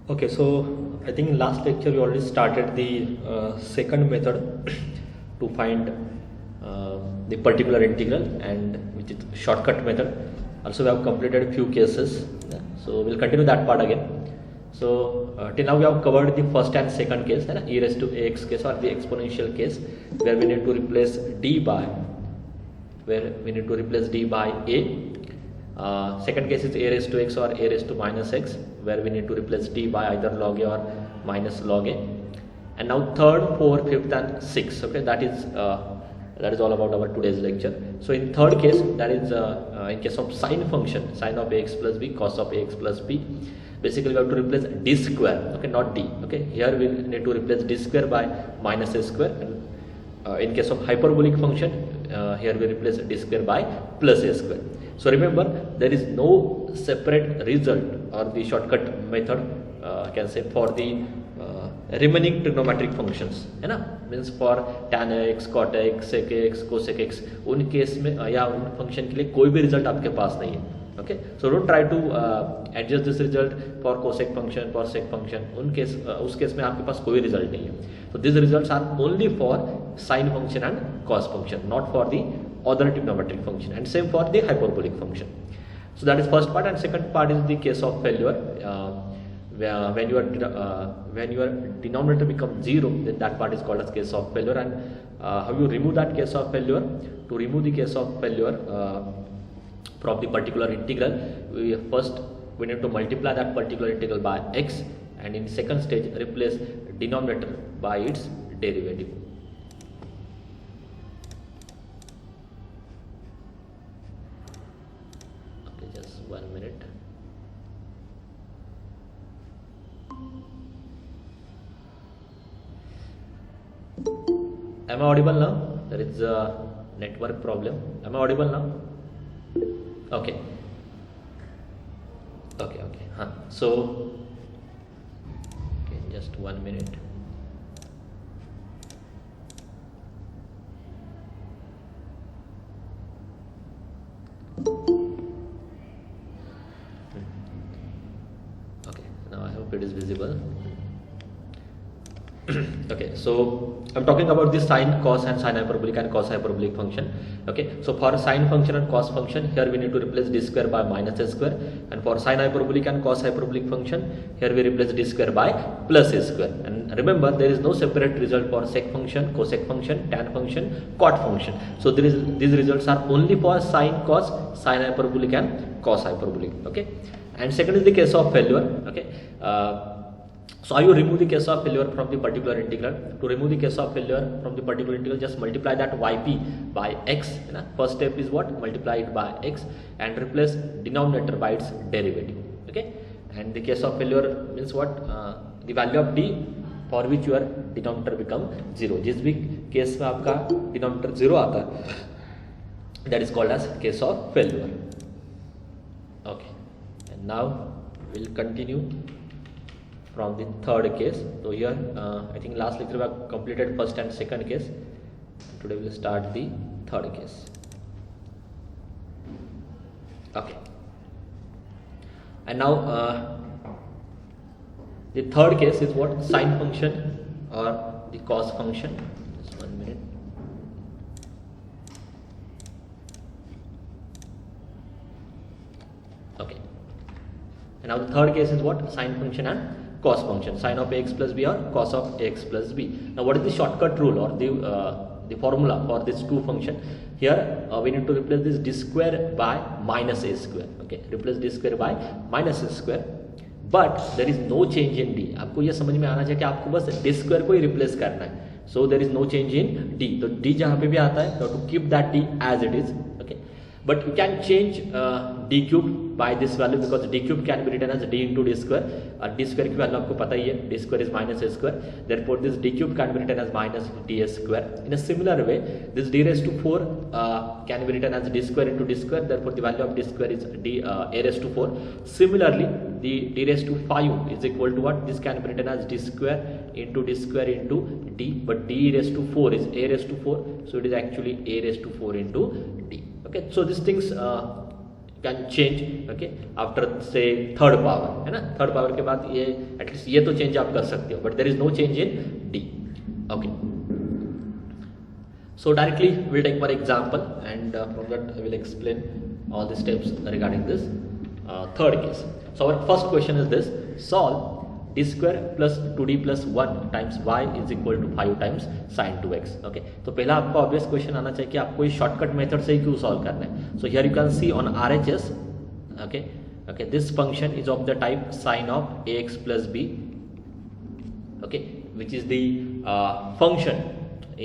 Okay, so I think last lecture we already started the second method to find the particular integral, and which is shortcut method. Also we have completed a few cases, yeah? So we'll continue that part again. So till now we have covered the first and second case, e raised to ax case or the exponential case, where we need to replace d by a. Second case is a raised to x or a raised to minus x, where we need to replace d by either log a or minus log a. And now third, fourth, fifth and sixth, okay, that is all about our today's lecture. So in third case, that is in case of sine function, sine of ax plus b, cos of ax plus b, basically we have to replace d square, okay, not d, okay. Here we need to replace d square by minus a square, and in case of hyperbolic function, here we replace d square by plus a square. So remember, there is no separate result or the shortcut method, I can say, for the remaining trigonometric functions, है ना, means for tan x, cot x, sec x, cosec x, उन case में या उन function के लिए कोई भी रिजल्ट आपके पास नहीं है, okay. So don't try to adjust this result for cosec function, for sec function, उन केस उस केस में आपके पास कोई रिजल्ट नहीं है. So these results are only for sine function and cos function, not for the other trigonometric function, and same for the hyperbolic function. So that is first part, and second part is the case of failure. When your denominator becomes 0, then that part is called as case of failure. And how you remove that case of failure? To remove the case of failure from the particular integral, we need to multiply that particular integral by x, and in second stage replace denominator by its derivative. Okay, just 1 minute. Am I audible now? There is a network problem. Am I audible now? Okay. So okay, just 1 minute. Okay, now I hope it is visible. Okay, so I'm talking about the sine, cos and sine hyperbolic and cos hyperbolic function. Okay, so for sine function and cos function, here we need to replace d square by minus a square, and for sine hyperbolic and cos hyperbolic function, here we replace d square by plus a square. And remember, there is no separate result for sec function, cosec function, tan function, cot function. So these results are only for sine, cos, sine hyperbolic and cos hyperbolic. Okay, and second is the case of failure. Okay. So how you remove the case of failure from the particular integral? To remove the case of failure from the particular integral, just multiply that yp by x. First step is what? Multiply it by x and replace denominator by its derivative. Okay, and the case of failure means what? The value of d for which your denominator become 0. जिस भी case में आपका denominator 0 आता है, that is called as case of failure. Okay, and now we'll continue from the third case. So here I think last lecture we have completed first and second case. Today we will start the third case. Okay, and now the third case is what? Sine function or the cos function. Just 1 minute. Okay, and now the third case is what? Sine function and cos function, sine of ax plus b or cos of ax plus b. Now what is the shortcut rule or the formula for this two function? Here we need to replace this d square by minus a square. Okay, replace d square by minus a square, but there is no change in d. आपको ये समझ में आना चाहिए कि आपको बस d square को ही replace करना है. So there is no change in d. तो d जहाँ पे भी आता है, you have to keep that d as it is. Okay, but you can change d cube by this value, because d cube can be written as d into d square. D square की value आपको पता ही है, d square is minus a square. Therefore this d cube can be written as minus d square. In a similar way, this d raised to 4 can be written as d square into d square. Therefore the value of d square is a raised to 4. Similarly, the d raised to 5 is equal to what? This can be written as d square into d, but d raised to 4 is a raised to 4, so it is actually a raised to 4 into d. Okay, so these things can change okay after से third power, है ना, third power के बाद ये at least ये तो change आप कर सकते हो, but there is no change in D. Okay, so directly we'll take one example and from that I will explain all the steps regarding this third case. So our first question is this: solve d square plus 2d plus 1 times y is equal to 5 times sin 2x. okay, तो पहला आपका obvious question आना चाहिए कि आपको इस shortcut method से ही क्यों सॉल्व करना है. So here you can see on RHS okay this function is of the type sin of ax plus b okay which is the function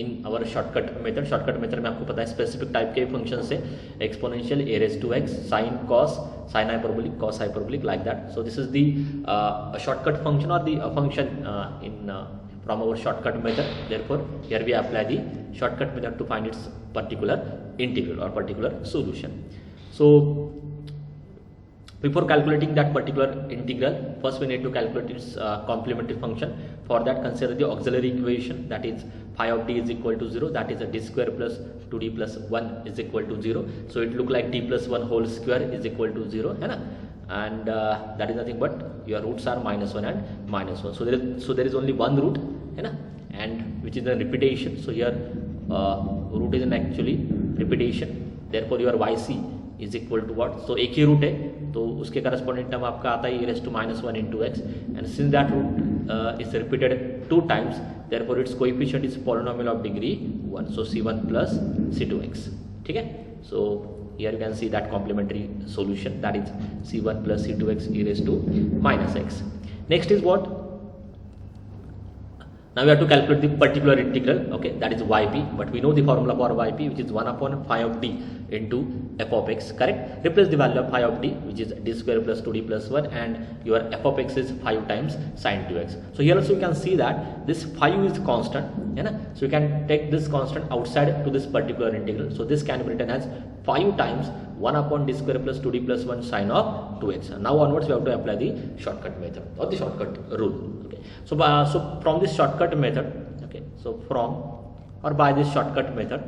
in our shortcut method में आपको पता है specific type के function से exponential e raise to x sine cos sine hyperbolic cos hyperbolic like that. So this is the shortcut function और the function in from our shortcut method. Therefore here we apply the shortcut method to find its particular integral और particular solution. So before calculating that particular integral, first we need to calculate its complementary function. For that, consider the auxiliary equation, that is phi of d is equal to 0, that is a d square plus 2d plus 1 is equal to 0. So it look like d plus 1 whole square is equal to 0, है ना, and that is nothing but your roots are -1 and -1. So there is only one root, है ना, and which is a repetition. So here root is an actually repetition. Therefore your yc is equal to what. So एक ही root है तो उसके corresponding term आपका आता है e raised to -1 into x, and since that root is repeated 2 times, therefore its coefficient is polynomial of degree 1, so c1 plus c2x. ठीक है, so here you can see that complementary solution, that is c1 plus c2x e raised to -x. Next is what? Now we have to calculate the particular integral, okay, that is yp, but we know the formula for yp, which is 1 upon phi of d into f of x, correct? Replace the value of phi of d, which is d square plus 2d plus 1, and your f of x is 5 times sin 2x. So here also you can see that this phi is constant, है ना, so you can take this constant outside to this particular integral. So this can be written as 5 times 1 upon d square plus 2d plus 1 sin of 2x. Now onwards we have to apply the shortcut method or the shortcut rule. Okay, so from this shortcut method, okay, so from or by this shortcut method,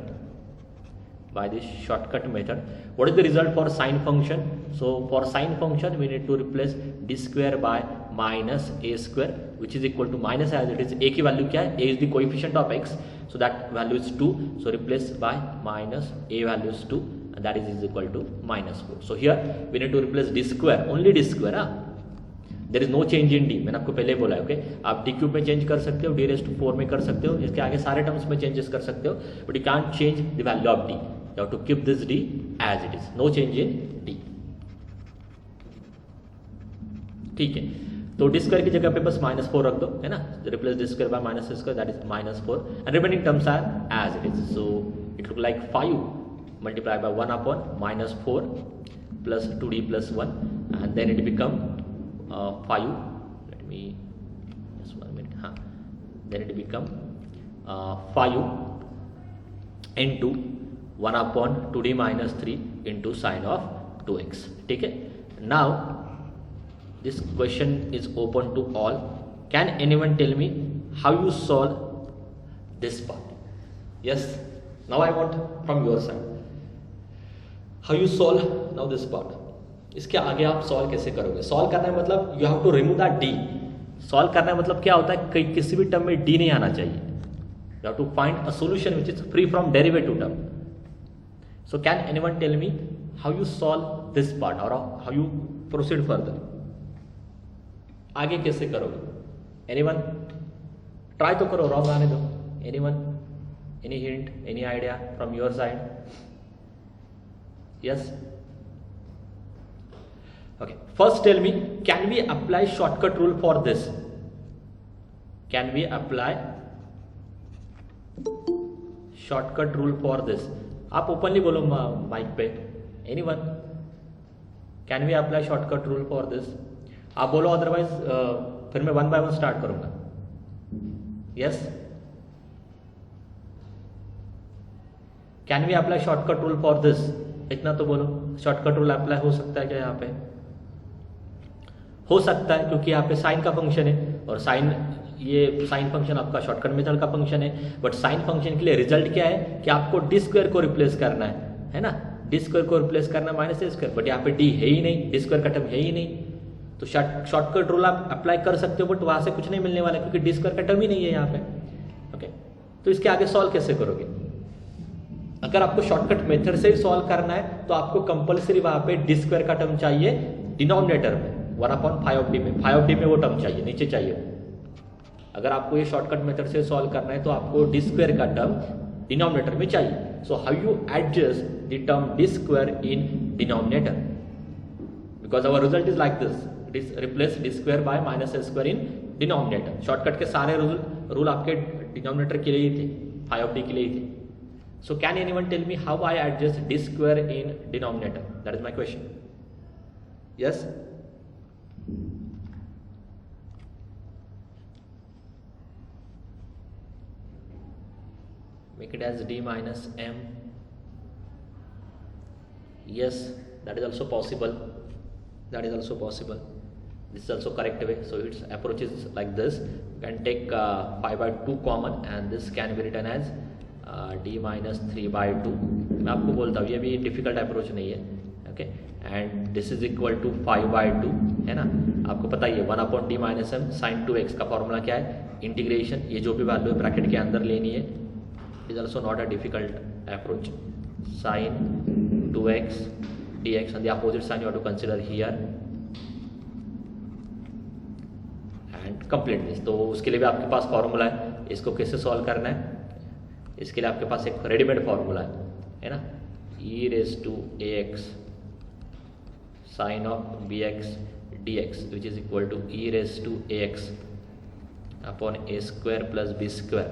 what is the result for sine function? So for sine function we need to replace d square by minus a square, which is equal to minus, as it is a की value क्या है, a is the coefficient of x, so that value is 2, so replace by minus a value is 2, and that is equal to -4. So here we need to replace d square, only d square, there is no change in D. मैंने आपको पहले बोला है, okay, आप D cube में change कर सकते हो, डी रेज़ टू 4 में कर सकते हो, इसके आगे सारे टर्म्स में चेंजेस कर सकते हो, but you can't change the value of D. You have to keep this D as it is, no change in D. ठीक है, तो डी स्क्वायर की जगह पे बस -4 रख दो, है ना, replace D square by minus square, that is -4, and remaining terms are as it is. So it look like 5 multiply by 1 upon -4 plus 2d plus 1, and then it become 5, let me just 1 minute, then it become 5 into 1 upon 2d minus 3 into sine of 2x. ठीक है, now this question is open to all. Can anyone tell me how you solve this part? Yes, now I want from your side how you solve now this part. इसके आगे आप solve कैसे करोगे? Solve करना है मतलब you have to remove that D. Solve करना है मतलब क्या होता है, कहीं किसी भी टर्म में डी नहीं आना चाहिए. You have to find a solution which is free from derivative term. So can anyone tell me how you solve this part और हाउ यू प्रोसीड फर्दर? आगे कैसे करोगे? एनीवन ट्राई तो करो, रॉन्ग आने दो. Anyone, any hint, any idea from your side? Yes, okay, first tell me, can we apply shortcut rule for this? Can we apply shortcut rule for this? आप openly बोलो mic पे. Anyone, can we apply shortcut rule for this? आप बोलो, otherwise फिर मैं 1 by 1 start करूंगा. Yes, can we apply shortcut rule for this? इतना तो बोलो. शॉर्टकट रूल अप्लाई हो सकता है क्या यहाँ पे? हो सकता है, क्योंकि यहाँ पे साइन का फंक्शन है और साइन, ये साइन फंक्शन आपका शॉर्टकट मेथड का फंक्शन है. बट साइन फंक्शन के लिए रिजल्ट क्या है कि आपको डी स्क्वायर को रिप्लेस करना है ना. डी स्क्वायर को रिप्लेस करना है माइनस ए स्क्वायर, बट यहाँ पे डी है ही नहीं, डी स्क्वायर का टर्म है ही नहीं, तो शॉर्टकट रूल आप अप्लाई कर सकते हो, बट वहां से कुछ नहीं मिलने वाला क्योंकि डी स्क्वायर का टर्म ही नहीं है यहाँ पे। ओके, तो इसके आगे सॉल्व कैसे करोगे? अगर आपको शॉर्टकट मेथड से ही सॉल्व करना है तो आपको कंपलसरी वहां पे डी स्क्वायर का टर्म चाहिए डिनोमिनेटर में, 1/5 में, 5 में वो टर्म चाहिए, नीचे चाहिए। अगर आपको ये शॉर्टकट मेथड से सॉल्व करना है तो आपको डी स्क्वायर का टर्म डिनोमिनेटर में चाहिए। So how you adjust the term D square in denominator? Because our result is like this, replace D square by minus A square in denominator. Shortcut के सारे rule आपके denominator के लिए ही थे, 5 के लिए ही थे। So can anyone tell me how I adjust d square in denominator? That is my question. Yes? Make it as d minus m. Yes, that is also possible. That is also possible. This is also correct way. So its approach is like this. You can take 5/2 common and this can be written as d minus 3/2. मैं आपको बोलता हूँ ये भी difficult approach नहीं है। Okay, and this is equal to 5/2 है ना, आपको पता ही है 1/d minus m sin 2x का फॉर्मूला क्या है, इंटीग्रेशन, ये जो भी वैल्यू है ब्रैकेट के अंदर लेनी है। Is also not a difficult approach. sin 2x dx and the opposite sign you have to consider here and complete this। तो उसके लिए भी आपके पास फॉर्मूला है, इसको कैसे सॉल्व करना है, इसके लिए आपके पास एक रेडीमेड फॉर्मूला है ना, e raised to ax sin of bx dx which is equal to e raised to ax upon a square plus b square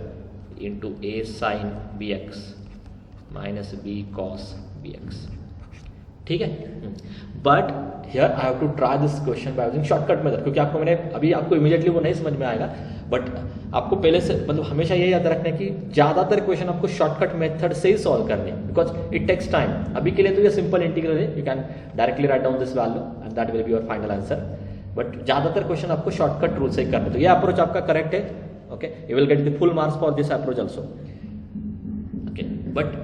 into a sin bx minus b cos bx। ठीक है, but here I have to try this question by using shortcut method, क्योंकि आपको मैंने अभी आपको immediately वो नहीं समझ में आएगा, बट आपको पहले से मतलब हमेशा ये याद रखना है कि ज्यादातर क्वेश्चन आपको शॉर्टकट मेथड से ही सॉल्व करने हैं, बिकॉज इट टेक्स टाइम। अभी के लिए तो ये सिंपल इंटीग्रल है, you can directly write down this value and that will be your final answer, but ज्यादातर क्वेश्चन आपको शॉर्टकट रूल से ही करने। तो ये अप्रोच आपका करेक्ट है। Okay, you will get the full marks for this approach also. Okay, but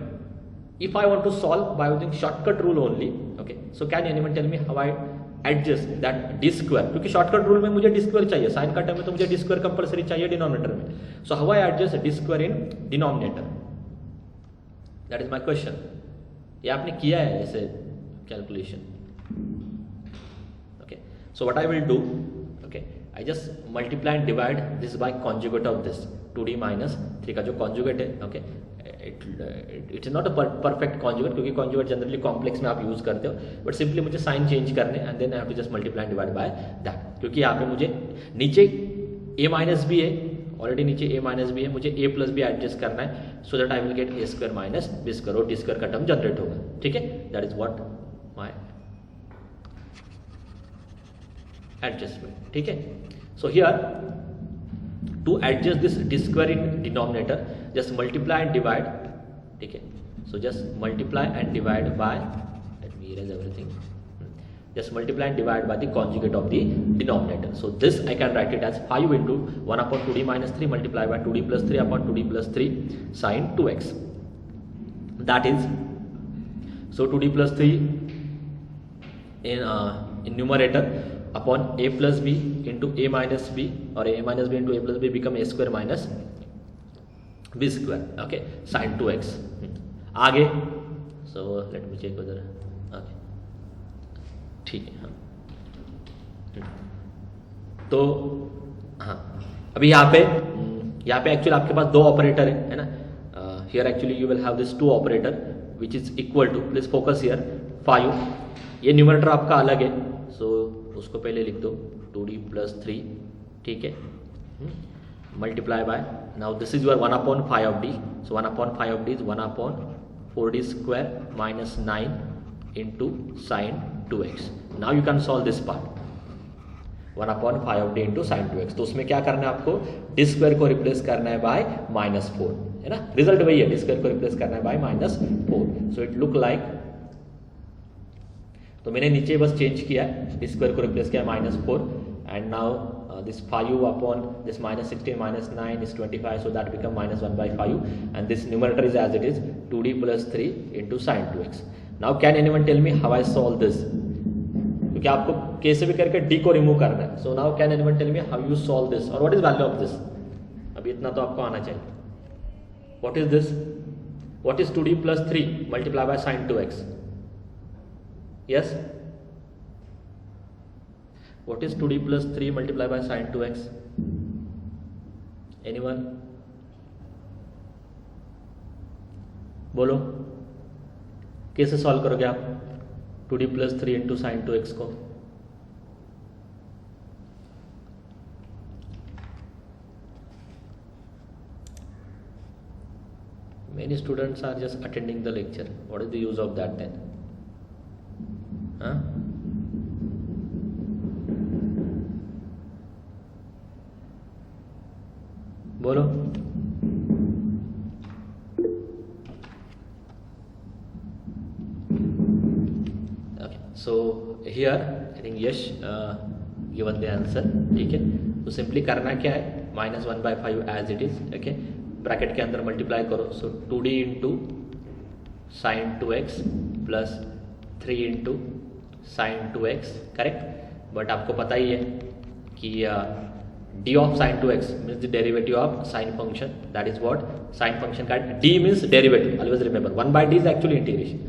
if I want to solve by using shortcut rule only, okay, so can anyone tell me how I adjust that d square? क्योंकि shortcut rule में मुझे d square चाहिए, sin का term में तो मुझे d square compulsory चाहिए denominator में। so how I adjust d square in denominator? that is my question। ये आपने किया है ऐसे calculation. okay, so what I will do, okay, I just multiply and divide this by conjugate of this 2d minus 3 का जो conjugate है। okay, it is not a perfect conjugate, क्योंकि conjugate generally complex में आप use करते हो, but simply मुझे sign change करने and then I have to just multiply and divide by that, क्योंकि यहाँ पे मुझे नीचे a माइनस बी है, ऑलरेडी नीचे a माइनस बी है, मुझे a प्लस बी एडजस्ट करना है so that I will get a square minus b square, और d स्क्वायर का टर्म जनरेट होगा। ठीक है, that is what my adjustment. ठीक है, so here to adjust this d square in denominator, just multiply and divide। ठीक है, so just multiply and divide by, let me erase everything, just multiply and divide by the conjugate of the denominator। so this I can write it as 5 into 1/2d minus 3 multiplied by 2d plus 3 upon 2d plus 3 sin 2x, that is, so 2d plus 3 in numerator upon a plus b into a minus b, or a minus b into a plus b become a square minus b square, okay, sin 2x। आगे, so let me check whether, okay, ठीक है, हाँ, तो हाँ, अभी यहाँ पे actually आपके पास दो ऑपरेटर है ना, here actually you will have this two operator which is equal to, please focus here, 5, ये न्यूमरेटर आपका अलग है, सो उसको पहले लिख दो 2d plus 3, ठीक है, multiply by, now this is your 1/5d, so 1/5d is 1/4d square minus 9 into sine 2x। Now you can solve this part, 1/5d into sine 2x। तो उसमें क्या करना है आपको, d स्क्वायर को रिप्लेस करना है बाय -4, है ना, रिजल्ट वही है, d स्क्वायर को रिप्लेस करना है by -4। So it look like, तो मैंने नीचे बस चेंज किया है, डी स्क्वायर को रिप्लेस किया -4 and now this 5 upon this -16 -9 is 25, so that become -1/5 and this numerator is as it is 2d plus 3 into sin 2x। Now can anyone tell me how I solve this, क्योंकि आपको कैसे भी करके D को remove करना है. So now can anyone tell me how you solve this और what is value of this. अभी इतना तो आपको आना चाहिए. What is this, what is 2d plus 3 multiplied by sin 2x. Yes, what is 2d plus 3 multiplied by sin 2x? Anyone? बोलो कैसे solve करोगे आप 2d plus 3 into sine 2x को. Many students are just attending the lecture. What is the use of that then? Huh? बोलो. Okay, so here I think Yash given the answer. ठीक है, तो simply करना क्या है, -1/5 as it is. Okay, bracket के अंदर मल्टीप्लाई करो. सो 2d into sine 2x plus 3 into sine 2x, correct. But आपको पता ही है कि d of sine 2x means the derivative of sine function. That is what sine function का d means derivative. Always remember 1/d is actually integration.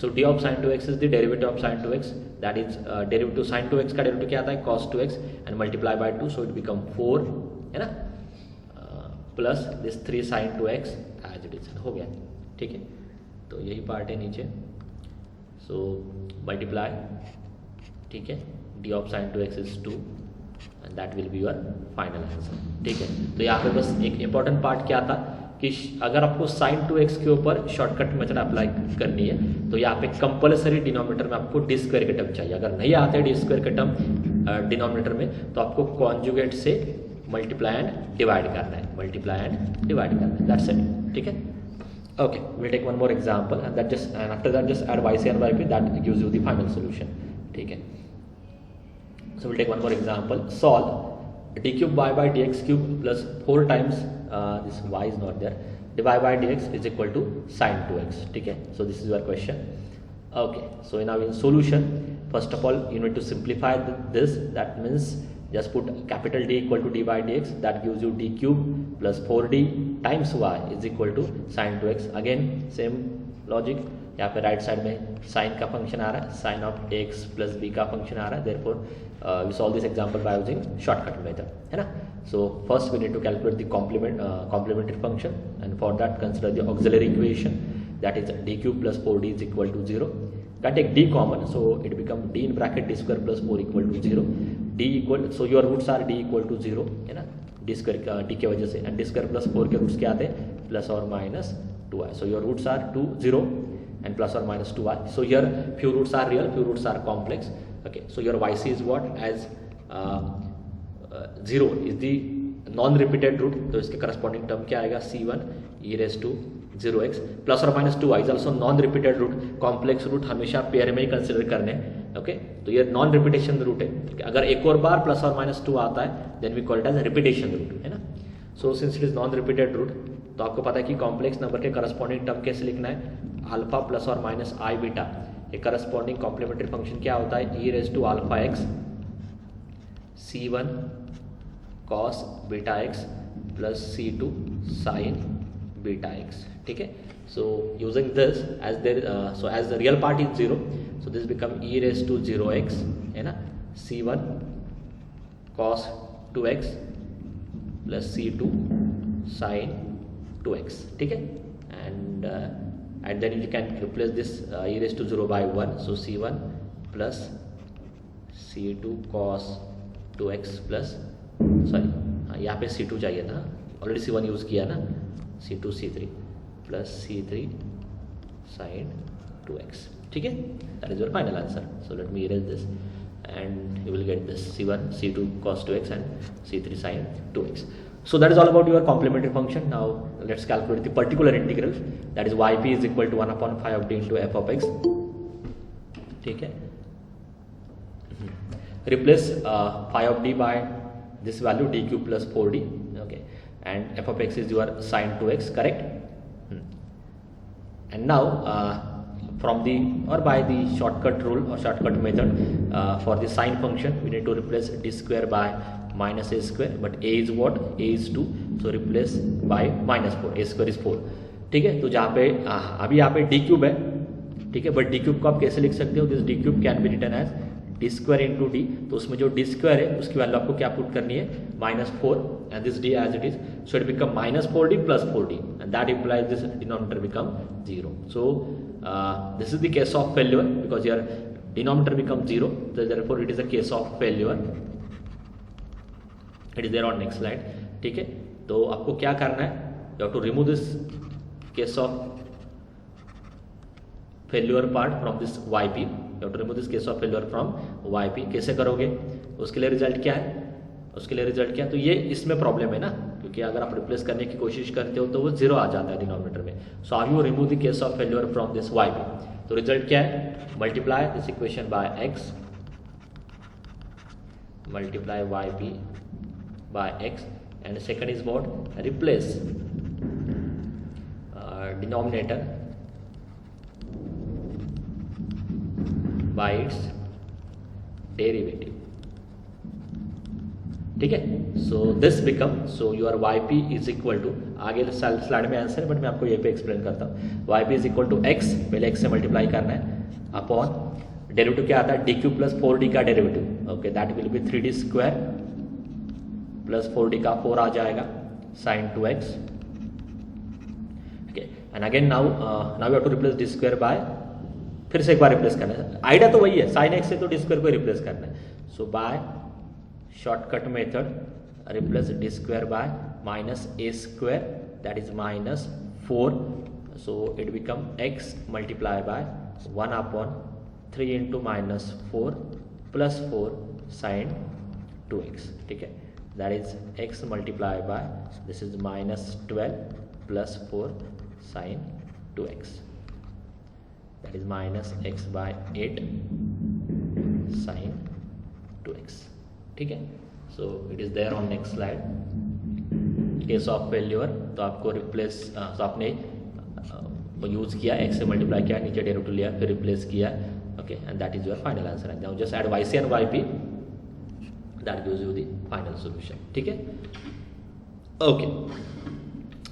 So d of sine 2x is the derivative of sine 2x. That is derivative sign 2x का derivative क्या आता है, cos 2x and multiply by 2, so it become 4, है ना, plus this 3 sine 2x as it is. हो गया, ठीक है. तो यही पार्ट है नीचे. सो मल्टीप्लाई, ठीक है, d of sine 2x is 2 and that will be your final answer. ठीक है, तो यहाँ पे बस एक इंपॉर्टेंट पार्ट क्या था कि अगर आपको साइन 2x के ऊपर शॉर्टकट मेथड अप्लाई करनी है तो यहाँ पे कंपल्सरी डिनोमिनेटर में आपको डी स्क्वायर के टर्म चाहिए. अगर नहीं आते डी स्क्वायर के टर्म डिनोमिनेटर में तो आपको कॉन्जुगेट से मल्टीप्लाई एंड डिवाइड करना है, मल्टीप्लाई एंड डिवाइड करना है. That's it. ठीक है. Okay, we'll take one more example and after that just add yc and yp. That gives you the final solution. ठीक है. So we'll take one more example. Solve d cube y by dx cube plus 4 times this y is not there, dy by dx is equal to sin 2x. ठीक है. So this is your question. Okay. So now in solution, first of all you need to simplify this. That means just put capital D equal to d by dx. That gives you d cube plus 4d times y is equal to sin 2x. Again same logic. यहाँ पे right side में sine का function आ रहा है, sine of x plus b का function आ रहा है. Therefore we solve this example by using shortcut method, है ना. So first we need to calculate the complementary function and for that consider the auxiliary equation. That is d cube plus 4d is equal to 0. Can take d common, so it become d in bracket d square plus 4 equal to 0. d equal, so your roots are d equal to 0, है ना, d square d के वजह से, and d square plus 4 के roots क्या आते हैं, plus or minus 2i. So your roots are 2 0 and plus or minus 2i. So here few roots are real, few roots are complex. Okay, so your yc is what, as 0 is the non repeated root, तो इसके corresponding term क्या आएगा, c1 e raised to 0x plus और minus 2i is also non repeated root. Complex root हमेशा pair में ही consider करने हैं. ओके, तो ये नॉन रिपीटेशन रूट है. अगर एक और बार प्लस और माइनस 2 आता है then we call it as repetition root, है ना. So since it is non repeated root तो आपको पता है कि कॉम्प्लेक्स नंबर के करस्पॉन्डिंग टर्म कैसे लिखना है, अल्फा प्लस और माइनस आई बीटा. ये करस्पॉन्डिंग कॉम्प्लीमेंट्री फंक्शन क्या होता है, e raise to alpha x c1 cos beta x plus c2 sin beta x. ठीक है. So using this as there, so as the real part is 0, so this become e raise to 0x, है ना, c1 cos 2x plus c2 sin 2x. ठीक है. And then you can replace this e raise to 0 by 1, so c1 plus c2 cos 2x plus, sorry हाँ यहाँ पे c2 चाहिए था, already c1 use किया ना, c2 c3 plus c3 sin 2x. ठीक है. That is your final answer. So let me erase this and you will get this c1 c2 cos 2x and c3 sin 2x. So that is all about your complementary function. Now let's calculate the particular integral, that is yp is equal to 1/5 of d into f of x. ठीक है. Replace phi of d by this value d cube plus 4d. Okay, and f of x is your sin 2x, correct. And now from the or by the shortcut rule or shortcut method for the sine function we need to replace d square by minus a square, but a is what, a is 2, so replace by minus 4, a square is 4. ठीक है, तो जहाँ पे अभी यहाँ पे D cube है, ठीक है, बट डी क्यूब को आप कैसे लिख सकते हो, this D cube can be written as D square into D, तो उसमें जो डी स्क्वायर है उसकी वैल्यू आपको क्या पुट करनी है, -4 and this D as it is, so it become -4d plus 4d and that implies this denominator become 0. So this is the case of failure because your denominator become 0, therefore it is a case of failure. It is there on next slide. ठीक है, तो आपको क्या करना है, you have to remove this case of failure part from this yp, you have to remove this case of failure from yp. कैसे करोगे, उसके लिए रिजल्ट क्या है, उसके लिए रिजल्ट क्या है, तो ये इसमें प्रॉब्लम है ना, क्योंकि अगर आप रिप्लेस करने की कोशिश करते हो तो वो 0 आ जाता है डिनोमिनेटर में. So how you remove the case of failure from this yp, तो रिजल्ट क्या है, multiply this equation by x, multiply yp by x, and second is what, replace denominator by its derivative. ठीक है, so this become, so your yp is equal to, आगे slide में answer है but मैं आपको ये पे एक्सप्लेन करता हूँ. yp is equal to x, पहले x से मल्टीप्लाई करना है, अपॉन डेरिवेटिव क्या आता है, डी क्यू प्लस 4d का derivative, okay, that will be 3d square plus 4d का 4 आ जाएगा sine 2x. Okay, and again now you have to replace D square by, फिर से एक बार रिप्लेस करना है, आइडिया तो वही है, साइन एक्स से तो डी स्क्वायर को रिप्लेस करना है. So by shortcut method replace D square by minus A square that is -4, so it become x multiply by 1 upon 3 into -4 plus 4 sine 2x. ठीक है, that is x multiply by this is -12 plus 4 sine 2x. that is minus x by 8 sin 2x. ठीक है, so it is there on next slide. Case of failure, तो आपको replace, तो आपने use किया, x से मल्टीप्लाई किया, नीचे डेरिवेटिव लिया, फिर रिप्लेस किया, okay, and that is your final answer. And now just add yc and yp, that gives you the final solution. ठीक है, ओके,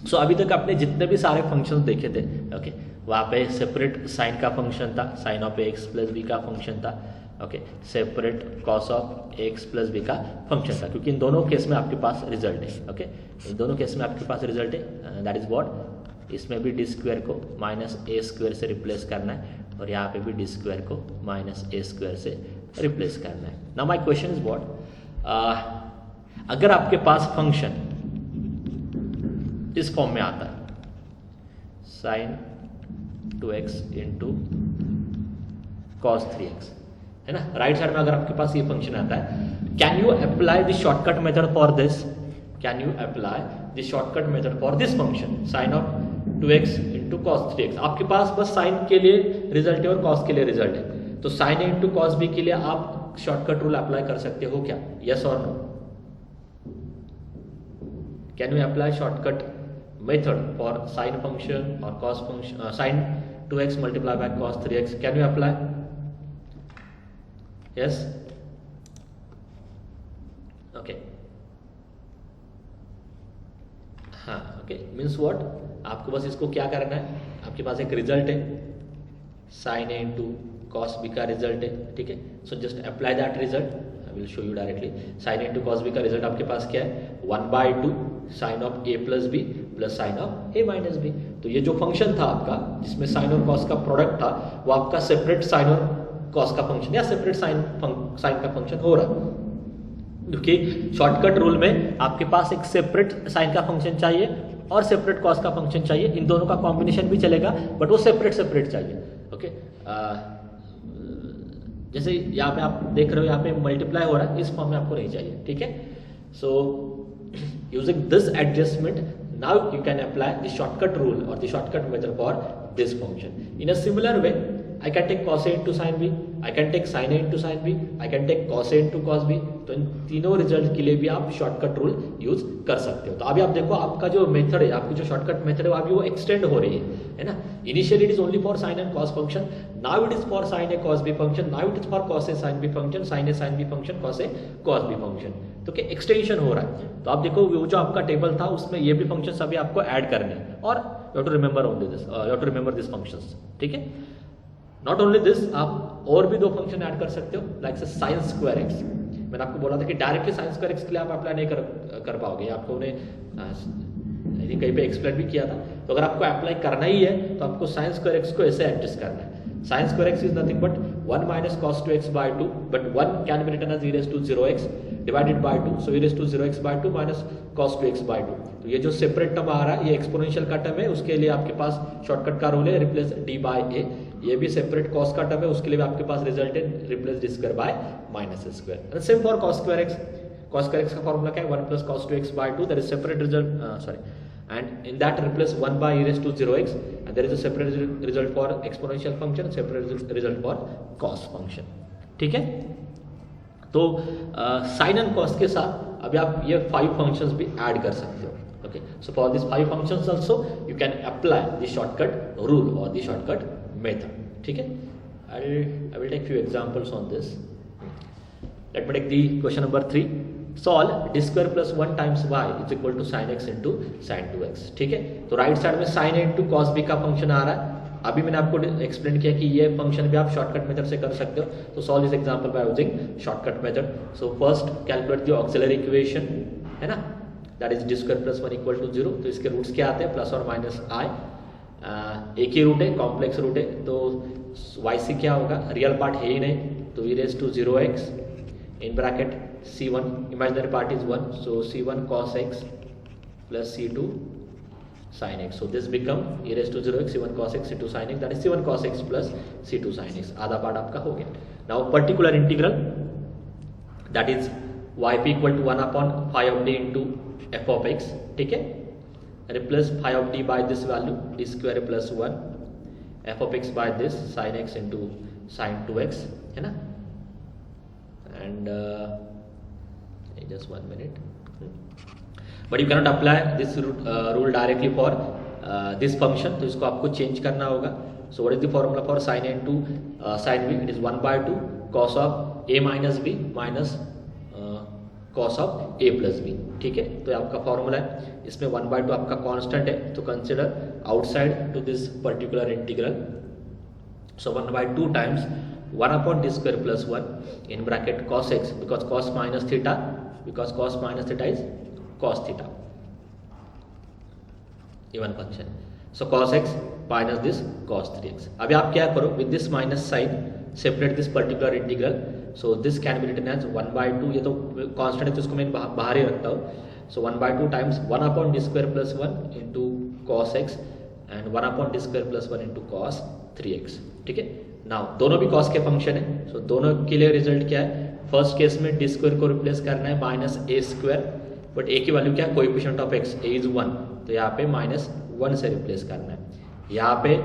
सो अभी तक आपने जितने भी सारे फंक्शंस देखे थे, ओके, वहाँ पे सेपरेट साइन का फंक्शन था, sine of X plus B का फंक्शन था, okay, separate cos of X plus B का फंक्शन था, क्योंकि इन दोनों केस में आपके पास रिजल्ट है, ओके, इन दोनों केस में आपके पास रिजल्ट है, दैट इज व्हाट, इसमें भी डी स्क्वायर को माइनस ए स्क्वायर से रिप्लेस करना है, और यहाँ पे भी डी स्क्वायर को माइनस ए स्क्वायर से रिप्लेस करना है. Now my question is what, अगर आपके पास फंक्शन इस फॉर्म में आता है, sign 2x into cos 3x, है ना, राइट साइड में अगर आपके पास ये फंक्शन आता है, can you apply the shortcut method for this, can you apply the shortcut method for this function sine of 2x into cos 3x. आपके पास बस साइन के लिए रिजल्ट है और कॉस के लिए रिजल्ट है, तो साइन ए इंटू कॉस बी के लिए आप शॉर्टकट रूल अप्लाई कर सकते हो क्या, यस और no, can you apply shortcut method for sine function or cos function, sine 2x multiplied by cos 3x, can you apply, yes, okay, हाँ, okay, means what, आपको बस इसको क्या करना है, आपके पास एक रिजल्ट है, sin a into cos b का रिजल्ट है, ठीक है, so just apply that result, I will show you directly. sin a into cos b का रिजल्ट आपके पास क्या है, 1/2 sine of a plus B plus sine of a minus B. तो ये जो फंक्शन था आपका, जिसमें साइन और कॉस का प्रोडक्ट था, वो आपका सेपरेट साइन और कॉस का फंक्शन या सेपरेट साइन का फंक्शन हो रहा है, क्योंकि शॉर्टकट रूल में आपके पास एक सेपरेट साइन का फंक्शन चाहिए और सेपरेट कॉस का फंक्शन चाहिए, इन दोनों का कॉम्बिनेशन भी चलेगा, बट वो सेपरेट चाहिए, ओके. जैसे यहाँ पे आप देख रहे हो, यहाँ पे मल्टीप्लाई हो रहा है, इस फॉर्म में आपको नहीं चाहिए, ठीक है. सो using this adjustment, now you can apply the shortcut rule or the shortcut method for this function. In a similar way, I can take cos A into sin B, I can take sin A into sin B, I can take cos A into cos B। तो इन तीनों result के लिए भी आप shortcut rule use कर सकते हो। तो अभी आप देखो आपका जो मेथड है, आपकी जो शॉर्टकट मेथड है अभी वो एक्सटेंड हो रही है ना। Initially it is only for sine and cos function, now it is for sine A cos B function, now it is for cos A sine B function, sine A sine B function, cos A cos B function. तो क्या extension हो रहा है। तो आप देखो वो जो आपका टेबल था उसमें ये भी फंक्शन अभी आपको ऐड करने हैं और you have to remember on this, you have to remember this functions, ठीक है। नॉट ओनली दिस, आप और भी दो फंक्शन ऐड कर सकते हो, लाइक से साइन स्क्वायर एक्स। मैंने आपको बोला था कि डायरेक्टली साइन स्क्वायर एक्स के लिए आप अप्लाई नहीं कर पाओगे, आपको उन्हें कहीं पे एक्सप्लेन भी किया था। तो अगर आपको अप्लाई करना ही है तो आपको साइन स्क्वायर एक्स को ऐसे एडजस्ट करना है। Sign square x is nothing but 1 minus cos 2x by 2, but 1 can be written as e raised to 0x divided by 2, so e raised to 0x by 2 minus cos 2x by 2। तो ये जो separate term आ रहा है ये exponential का term है, उसके लिए आपके पास शॉर्टकट का रूल है रिप्लेस d by a। ये भी सेपरेट कॉस का टर्म है, उसके लिए भी आपके पास रिजल्ट है replace d square by minus square. Same for cos square x, cos square x का फॉर्मूला क्या है 1 plus cos 2x by 2, that is separate result and in that replace 1 by e raised to 0x, and there is a separate result for exponential function, separate result for cos function, ठीक है। तो sign and cos के साथ अभी आप ये 5 functions भी add कर सकते हो, okay. So for this 5 functions also you can apply the shortcut rule और द शॉर्टकट मेथड, ठीक है। I will take few examples on this. Let me take the question number 3. Solve d square plus 1 times y is equal to sin x into sin 2x, ठीक है। तो right side में sin a into cos b का function आ रहा है। अभी मैंने आपको एक्सप्लेन किया कि ये फंक्शन भी आप शॉर्टकट मेथड से कर सकते हो। तो solve this example by using shortcut method. So first calculate the auxiliary equation, है ना, that is d square plus 1 equal to 0। तो इसके रूट्स क्या आते हैं प्लस और माइनस i, एक ही रूट है, कॉम्प्लेक्स रूट है, तो y से क्या होगा, रियल पार्ट है ही नहीं, तो e raised to 0x in bracket c1, imaginary part is 1, so c1 cos x plus c2 sin x, so this become e raised to 0x c1 cos x c2 sin x, that is c1 cos x plus c2 sin x, आधा part आपका हो गया। now particular integral that is yp equal to 1 upon phi of d into f of x, ठीक है। replace phi of d by this value d square plus 1 f of x by this sin x into sin 2x, है ना। and just 1 minute, but you cannot apply this rule directly for this function, तो इसको आपको change करना होगा। so what is the formula for sin a into sin b? it is 1 by 2 cos of a minus b minus cos of a plus b, ठीक है। तो ये आपका फॉर्मूला है, इसमें 1 by 2 आपका कांस्टेंट है, तो consider outside to this particular integral. so 1 by 2 times 1 upon d square plus 1 in bracket cos x, because cos minus theta is cos theta, even function, so cos x minus this cos 3x। अभी आप क्या करो, with this minus sign separate this particular integral, so this can be written as 1 by 2, ये तो constant है तो इसको मैं बाहर ही रखता हूँ, so 1 by 2 times 1 upon d square plus 1 into cos x and 1 upon d square plus 1 into cos 3x, ठीक है। नाउ दोनों भी cos के फंक्शन है, सो दोनों के लिए रिजल्ट क्या है, फर्स्ट केस में डी स्क्वायर को रिप्लेस करना है माइनस ए स्क्वायर, बट ए की वैल्यू क्या है, coefficient of x A is 1, तो यहाँ पे माइनस 1 से रिप्लेस करना है। यहाँ पे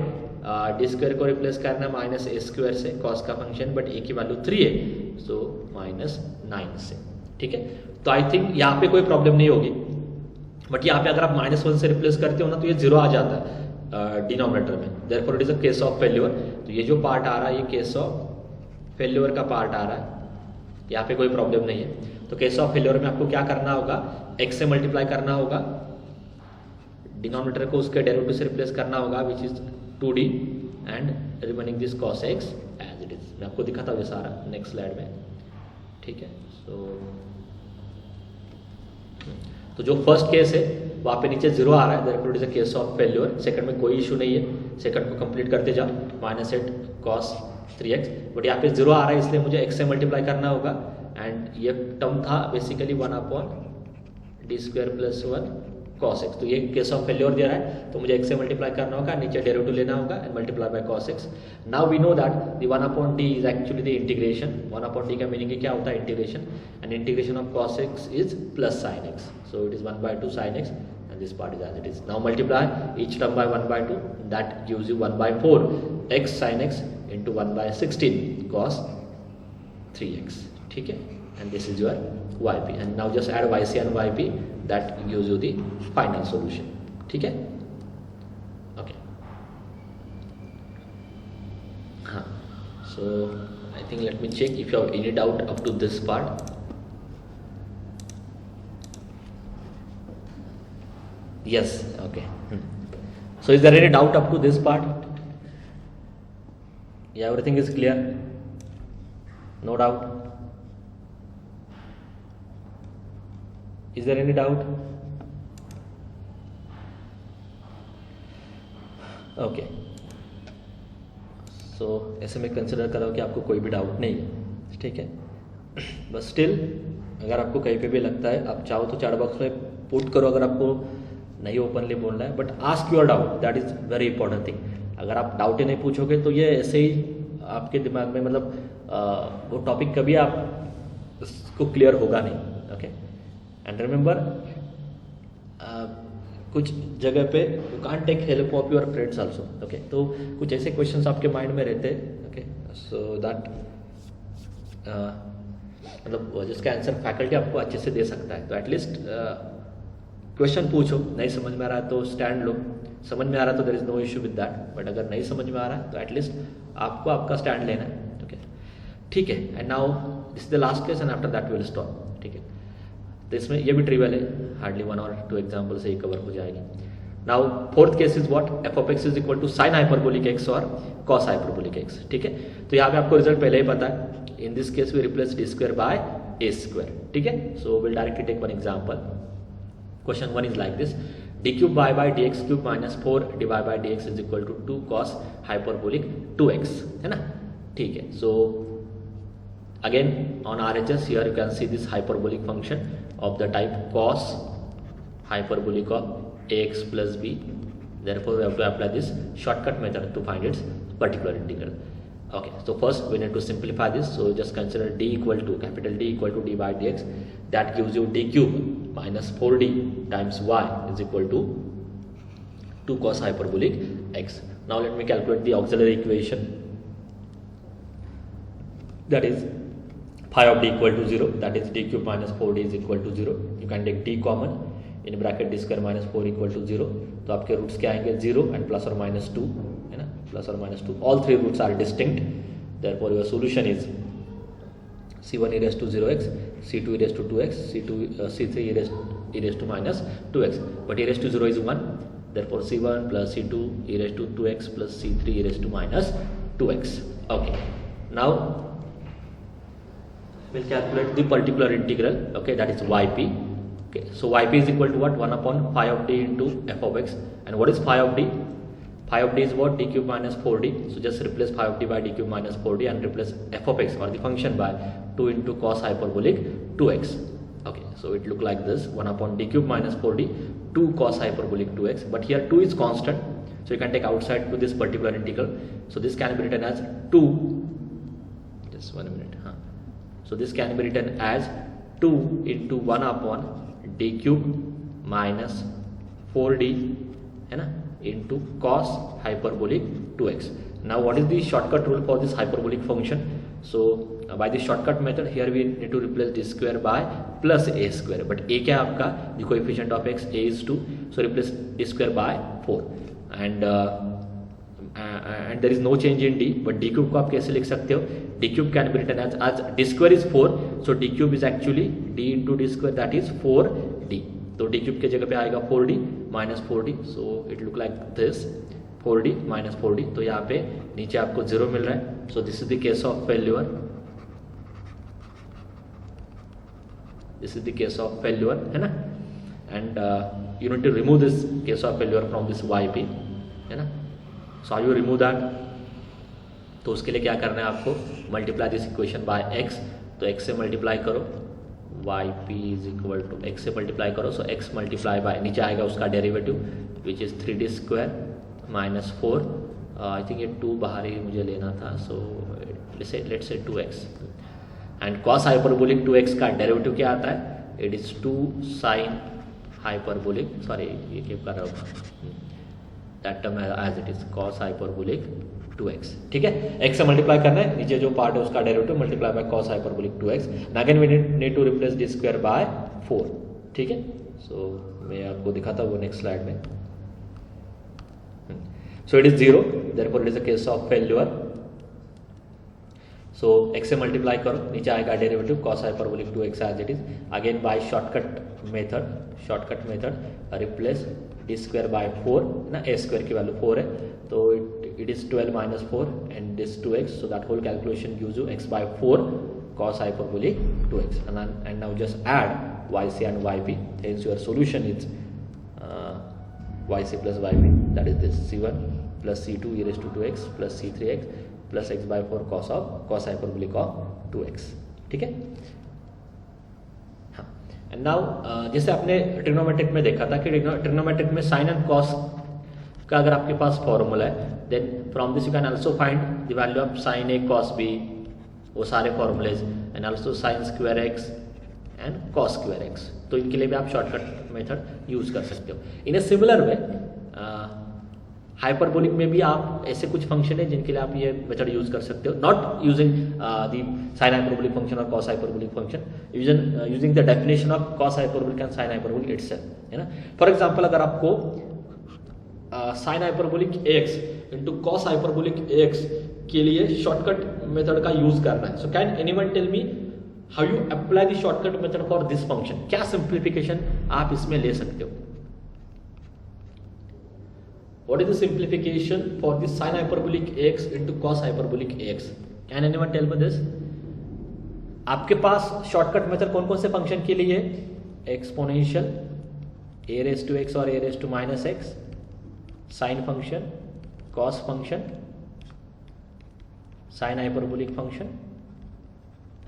डी स्क्वायर को रिप्लेस करना है माइनस ए स्क्वायर से, cos का फंक्शन, बट ए की वैल्यू 3 है, सो माइनस 9 से, ठीक है। तो आई थिंक यहाँ पे कोई प्रॉब्लम नहीं होगी, बट यहाँ पे अगर आप माइनस 1 से रिप्लेस करते हो ना तो ये 0 आ जाता है डिनोमिनेटर में, therefore it is a case of failure. तो ये जो पार्ट आ रहा है ये केस ऑफ फेल्यूर का पार्ट आ रहा है, यहाँ पे कोई प्रॉब्लम नहीं है। तो केस ऑफ फेल्यूर में आपको क्या करना होगा, x से मल्टीप्लाई करना होगा, डिनोमिनेटर को उसके डेरिवेटिव से रिप्लेस करना होगा which is 2d and remaining this cos x as it is. मैं आपको दिखाता हूँ ये सारा नेक्स्ट स्लाइड में, ठीक है। तो जो फर्स्ट केस है वहाँ पे नीचे 0 आ रहा है, therefore it is a case of failure. Second में कोई इशू नहीं है, सेकंड को कंप्लीट करते जाओ, माइनस 8 cos 3x, बट यहाँ पे 0 आ रहा है इसलिए मुझे x से मल्टीप्लाई करना होगा, एंड ये टर्म था basically 1 upon D square plus 1 cos x। तो ये केस ऑफ फेल्योर दे रहा है, तो मुझे x से मल्टीप्लाई करना होगा, नीचे डेरिवेटिव लेना होगा and multiply by cos x। Now we know that the 1 upon d is actually the integration. 1 upon d का मीनिंग क्या होता है, integration, and integration of cos x is plus sin x, so it is 1 by 2 sin x and this part is as it is. Now multiply each term by 1 by 2, that gives you 1 by 4 x sin x into into 1/16 cos 3x. ठीक है, and this is your yp, and now just add yc and yp, that gives you the final solution. ठीक है, okay. हाँ, so I think let me check if you have any doubt up to this part. Yes, okay. So is there any doubt up to this part? Yeah, everything is clear? No doubt? Is there any doubt? Okay. So ऐसे में consider करो कि आपको कोई भी doubt नहीं है, ठीक है. बस स्टिल अगर आपको कहीं पे भी लगता है, आप चाहो तो चैट बॉक्स में पुट करो अगर आपको नहीं ओपनली बोलना है, but ask your doubt, that is very important thing. अगर आप डाउट ही नहीं पूछोगे तो ये ऐसे ही आपके दिमाग में मतलब वो टॉपिक कभी आप उसको क्लियर होगा नहीं. ओके, एंड रिमेंबर कुछ जगह पे you can't take help of your friends also. Okay, तो कुछ ऐसे क्वेश्चंस आपके माइंड में रहते हैं. ओके, सो दैट मतलब जिसका आंसर फैकल्टी आपको अच्छे से दे सकता है. तो एटलीस्ट क्वेश्चन पूछो, नहीं समझ में आ रहा है तो स्टैंड लो, समझ में आ रहा है तो there is no issue with that, but अगर नहीं समझ में आ रहा है तो एटलीस्ट आपको आपका स्टैंड लेना है. ओके, ठीक है. And now this is the last case and after that we will stop. ठीक है, तो इसमें ये भी ट्रिवियल है, हार्डली 1 और 2 एग्जाम्पल से ही कवर हो जाएगी. Now fourth case is what, f of x is equal to sine hyperbolic x और कॉस हाइपरबोलिक एक्स. ठीक है, तो यहाँ पे आपको रिजल्ट पहले ही पता है. In this case we replace D square by a square. ठीक है, so will directly take one example. Question 1 is like this: d cube by dx cube minus 4 dy by dx is equal to 2 cos hyperbolic 2x, है ना. ठीक है, so again on RHS here you can see this hyperbolic function of the type cos hyperbolic of ax plus b. Therefore we have to apply this shortcut method to find its particular integral. Okay, so first we need to simplify this. So just consider d equal to capital D equal to d by dx. That gives you d cube minus 4d times y is equal to 2 cos hyperbolic x. Now let me calculate the auxiliary equation. That is phi of d equal to 0. That is d cube minus 4d is equal to 0. You can take d common. In bracket d square minus 4 equal to 0. तो आपके roots क्या आएंगे 0 and plus or minus 2, है ना, plus or minus 2. All three roots are distinct. Therefore your solution is c1 e raised to 0x, c2 e raised to 2x, c3 e raised to minus 2x. But e raised to 0 is 1. Therefore c1 plus c2 e raised to 2x plus c3 e raised to minus 2x. Okay. Now we'll calculate the particular integral. Okay, that is yp. Okay, so yp is equal to what? 1 upon phi of d into f of x. And what is phi of d? Phi of d is what? D cube minus 4d. So just replace phi of d by d cube minus 4d and replace f of x or the function by 2 into cos hyperbolic 2x. Okay, so it look like this: 1 upon d cube minus 4d, 2 cos hyperbolic 2x. But here 2 is constant, so you can take outside to this particular integral. So this can be written as 2. Just 1 minute. So this can be written as 2 into 1 upon d cube minus 4d, है ना, into cos hyperbolic 2x. Now what is the shortcut rule for this hyperbolic function? So by the shortcut method here we need to replace d square by plus a square. But a क्या आपका, the coefficient of x, a is 2, so replace d square by 4. And there is no change in d, but d cube को आप कैसे लिख सकते हो? d cube can be written as d square is 4, so d cube is actually d into d square, that is 4d. तो d cube के जगह पे आएगा 4d minus 4d, so it look like this 4d minus 4d. तो यहाँ पे नीचे आपको 0 मिल रहा है. So this is the case of failure. This is the case of failure, है ना. And you need to remove this case of failure from this yp, है ना. So how you remove that? तो उसके लिए क्या करना है आपको? Multiply this equation by x. तो x से मल्टीप्लाई करो, yp is equal to x से मल्टीप्लाई करो, सो x मल्टीप्लाई बाय नीचे आएगा उसका derivative which is 3d square minus 4. I think ये 2 बाहर ही मुझे लेना था, so let's say 2x. And cos hyperbolic 2x का डेरिवेटिव क्या आता है? It is 2 sin hyperbolic, sorry ये क्या कर रहा होगा, that term as it is cos hyperbolic 2x, ठीक है। x से मल्टीप्लाई करना है, नीचे जो पार्ट है उसका derivative multiply by cos hyperbolic 2x, again we need to replace d square by 4, ठीक है। सो मैं आपको दिखाता हूँ नेक्स्ट स्लाइड में। So it is 0, therefore it is a case of failure. So x से मल्टीप्लाई करो, नीचे आएगा derivative cos hyperbolic 2x as it is, again by shortcut method replace d square by 4 ना, a स्क्वायर की value 4 है, तो it is 12 minus 4 and this 2x, so that whole calculation gives you x by 4 cos hyperbolic 2x, and now just add yc and yp, hence your solution is yc plus yp, that is this c1 plus c2 e raised to 2x plus c3x plus x by 4 cos hyperbolic of 2x, ठीक है। हाँ, and now जैसे आपने trigonometric में देखा था कि trigonometric में साइन एंड कॉस का अगर आपके पास फॉर्मूला है, then from this you can also find the value of sine A cos b, वो सारे formulas, and also sine square x and cos square x, तो इनके लिए भी आप शॉर्टकट मेथड यूज कर सकते हो। इन ए सिमिलर वे हाइपरबोलिक में भी आप ऐसे कुछ फंक्शन है जिनके लिए आप ये मेथड यूज कर सकते हो, not using the sine hyperbolic function और cos hyperbolic function, using the definition of cos hyperbolic and sine hyperbolic itself, है ना। फॉर एग्जांपल अगर आपको sine hyperbolic x into cos hyperbolic x के लिए शॉर्टकट मेथड का यूज करना है, so can anyone tell me how you apply the shortcut method for this function, क्या सिंप्लीफिकेशन आप इसमें ले सकते हो? What is the simplification for the sin hyperbolic x into cos hyperbolic x? Can anyone tell me this? आपके पास shortcut method कौन कौन से फंक्शन के लिए? Exponential, a raised to x और a raised to minus x, sine function, cos function, sign hyperbolic function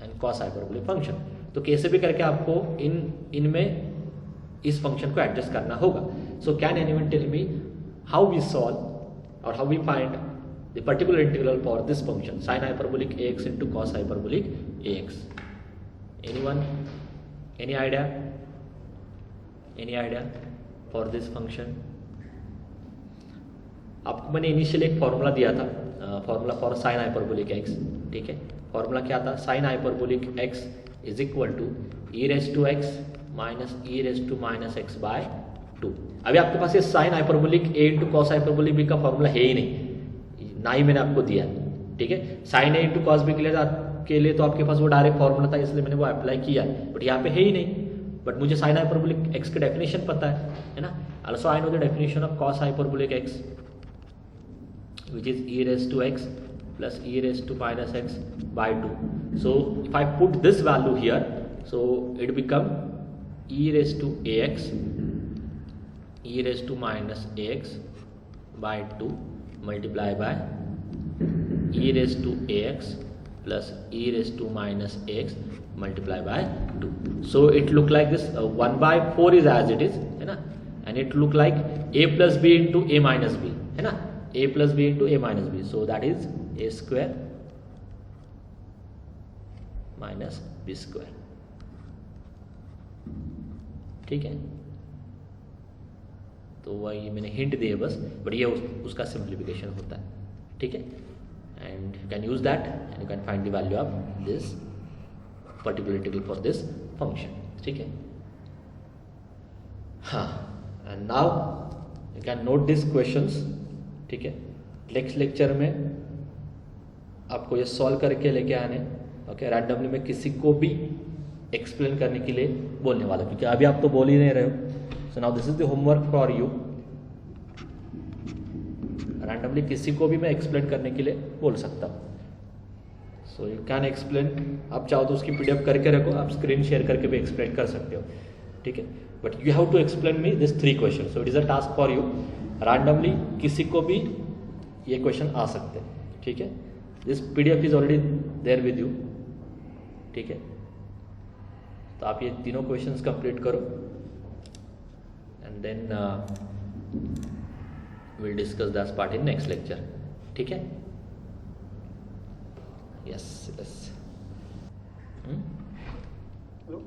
and cos hyperbolic function. तो कैसे भी करके आपको इनमें इस फंक्शन को एडजस्ट करना होगा। So can anyone tell me how we solve or how we find the particular integral for this function sin hyperbolic ax into cos hyperbolic ax? Anyone? Any idea? Any idea for this function? आपको मैंने initial एक formula दिया था, formula for sine hyperbolic x, ठीक है। Formula क्या था? Sine hyperbolic x is equal to e raise to x minus e raise to minus x by 2। अभी आपके पास ये sine hyperbolic a into cos hyperbolic b का फॉर्मूला है ही नहीं, ना ही मैंने आपको दिया, ठीक है। साइन ए इंटू कॉस बी के लिए तो आपके पास वो डायरेक्ट फॉर्मूला था, इसलिए मैंने वो अप्लाई किया, बट यहाँ पे है ही नहीं। बट मुझे साइन हाइपरबोलिक एक्स की डेफिनेशन पता है ना। Also I know the definition of cos hyperbolic x which is e raised to x plus e raised to minus x by 2. So if I put this value here, so it become e raised to ax, e raised to minus ax by 2 multiply by e raised to ax plus e raised to minus ax multiply by 2. So it look like this, 1 by 4 is as it is, है ना, and it look like a plus b into a minus b, है ना, a plus b into a minus b, so that is a square minus b square, ठीक है। तो वही मैंने hint दिए बस, बट ये उसका सिंप्लीफिकेशन होता है, ठीक है। And you can use that and you can find the value of this particular integral for this function, ठीक है। हाँ, and now you can note this questions, ठीक है। नेक्स्ट लेक्चर में आपको ये सॉल्व करके लेके आने, ओके। रैंडमली मैं किसी को भी एक्सप्लेन करने के लिए बोलने वाला, क्योंकि अभी आप तो बोल ही नहीं रहे हो। So now this is the homework for you. Randomly किसी को भी मैं एक्सप्लेन करने के लिए बोल सकता हूँ। सो यू कैन एक्सप्लेन, आप चाहो तो उसकी पीडीएफ करके रखो, आप स्क्रीन शेयर करके भी एक्सप्लेन कर सकते हो, ठीक है। But you have to explain me this 3 question, so it is a task for you. Randomly किसी को भी ये क्वेश्चन आ सकते हैं, ठीक है। This PDF is already there with you, ठीक है। तो आप ये तीनों क्वेश्चंस कंप्लीट करो and then will discuss that part in next lecture, ठीक है। Yes yes. हेलो।